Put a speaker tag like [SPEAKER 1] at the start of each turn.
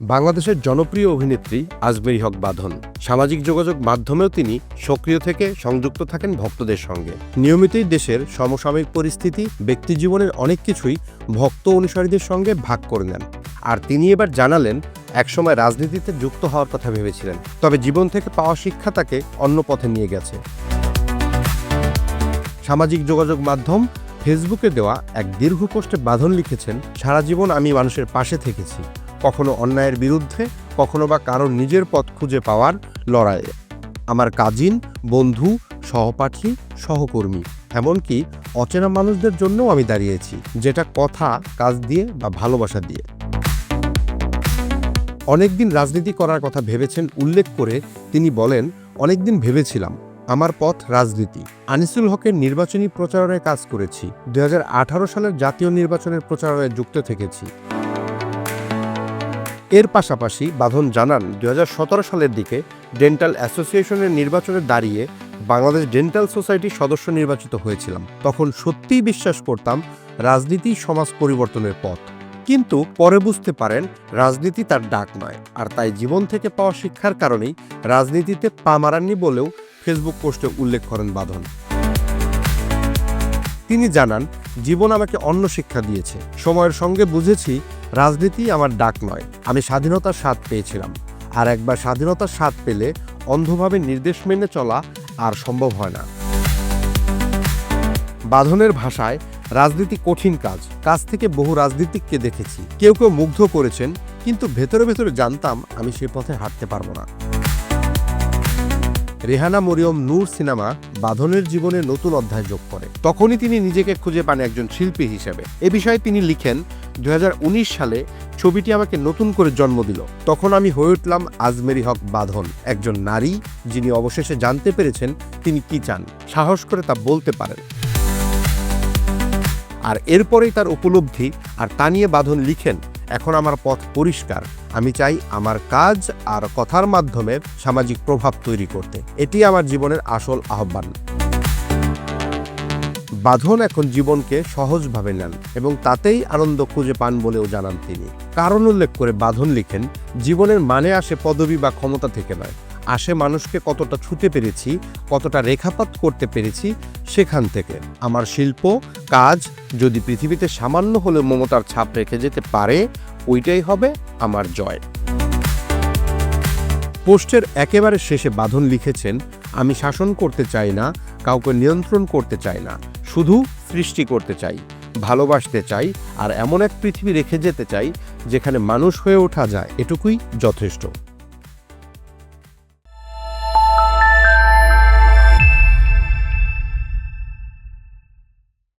[SPEAKER 1] বাংলাদেশের জনপ্রিয় অভিনেত্রী আজমেরী হক বাঁধন। সামাজিক যোগাযোগ মাধ্যমেও তিনি সক্রিয় থেকে সংযুক্ত থাকেন ভক্তদের সঙ্গে। নিয়মিতই দেশের সমসাময়িক পরিস্থিতি, ব্যক্তিজীবনের অনেক কিছুই ভক্ত অনুসারীদের সঙ্গে ভাগ করে নেন। আর তিনি এবার জানালেন, একসময় রাজনীতিতে যুক্ত হওয়ার কথা ভেবেছিলেন, তবে জীবন থেকে পাওয়া শিক্ষা তাকে অন্য পথে নিয়ে গেছে। সামাজিক যোগাযোগ মাধ্যম ফেসবুকে দেওয়া এক দীর্ঘ পোস্টে বাঁধন লিখেছেন, সারা জীবন আমি মানুষের পাশে থেকেছি, কখনো অন্যায়ের বিরুদ্ধে, কখনো বা কারো নিজের পথ খুঁজে পাওয়ার লড়াইয়ে। আমার কাজিন, বন্ধু, সহপাঠী, সহকর্মী, এমনকি অচেনা মানুষদের জন্যও আমি দাঁড়িয়েছি, যেটা কথা, কাজ দিয়ে বা ভালোবাসা দিয়ে। অনেকদিন রাজনীতি করার কথা ভেবেছেন উল্লেখ করে তিনি বলেন, অনেকদিন ভেবেছিলাম আমার পথ রাজনীতি। আনিসুল হকের নির্বাচনী প্রচারণায় কাজ করেছি, 2018 সালের জাতীয় নির্বাচনের প্রচারণায় যুক্ত থেকেছি। এর পাশাপাশি বাঁধন জানান, 2017 সালের দিকে ডেন্টাল অ্যাসোসিয়েশনের নির্বাচনে দাঁড়িয়ে বাংলাদেশ ডেন্টাল সোসাইটির সদস্য নির্বাচিত হয়েছিলাম। তখন সত্যিই বিশ্বাস করতাম রাজনীতি সমাজ পরিবর্তনের পথ, কিন্তু পরে বুঝতে পারেন রাজনীতি তার ডাক নয়। আর তাই জীবন থেকে পাওয়া শিক্ষার কারণেই রাজনীতিতে পা মারাননি বলেও ফেসবুক পোস্টে উল্লেখ করেন বাঁধন। তিনি জানান, জীবন আমাকে অন্য শিক্ষা দিয়েছে। সময়ের সঙ্গে বুঝেছি রাজনীতি আমার ডাক নয়। আমি স্বাধীনতার স্বাদ পেয়েছিলাম, আর একবার স্বাধীনতার স্বাদ পেলে অন্ধভাবে নির্দেশ মেনে চলা আর সম্ভব হয় না। বাঁধনের ভাষায়, রাজনীতি কঠিন কাজ থেকে বহু রাজনীতিককে দেখেছি। কেউ কেউ মুগ্ধ করেছেন, কিন্তু ভেতরে ভেতরে জানতাম আমি সে পথে হাঁটতে পারবো না। রেহানা মরিয়ম নূর সিনেমা বাঁধনের জীবনে নতুন অধ্যায় যোগ করে। তখনই তিনি নিজেকে খুঁজে পান একজন শিল্পী হিসেবে। এ বিষয়ে তিনি লিখেন, 2019 সালে ছবিটি আমাকে নতুন করে জন্ম দিল। তখন আমি হয়ে উঠলাম আজমেরী হক বাঁধন, একজন নারী যিনি অবশেষে জানতে পেরেছেন তিনি কি চান, সাহস করে তা বলতে পারেন। আর এরপরেই তার উপলব্ধি, আর তা নিয়ে বাঁধন লিখেন, এখন আমার পথ পরিষ্কার। আমি চাই আমার কাজ আর কথার মাধ্যমে সামাজিক প্রভাব তৈরি করতে। এটি আমার জীবনের আসল আহ্বান। বাঁধন এখন জীবনকে সহজভাবে নেন এবং তাতেই আনন্দ খুঁজে পান বলেও জানান তিনি। কারণ উল্লেখ করে বাঁধন লিখেন, জীবনের মানে আসে পদবি বা ক্ষমতা থেকে নয়, আসে মানুষকে কতটা ছুঁতে পেরেছি, কতটা রেখাপাত করতে পেরেছি সেখান থেকে। আমার শিল্প, কাজ যদি পৃথিবীতে সামান্য হলেও মমতার ছাপ রেখে যেতে পারে, ওইটাই হবে আমার জয়। পোস্টের একেবারে শেষে বাঁধন লিখেছেন, আমি শাসন করতে চাই না, কাউকে নিয়ন্ত্রণ করতে চাই না, শুধু সৃষ্টি করতে চাই, ভালোবাসতে চাই, আর এমন এক পৃথিবী রেখে যেতে চাই যেখানে মানুষ হয়ে ওঠা যায়, এটুকুই যথেষ্ট।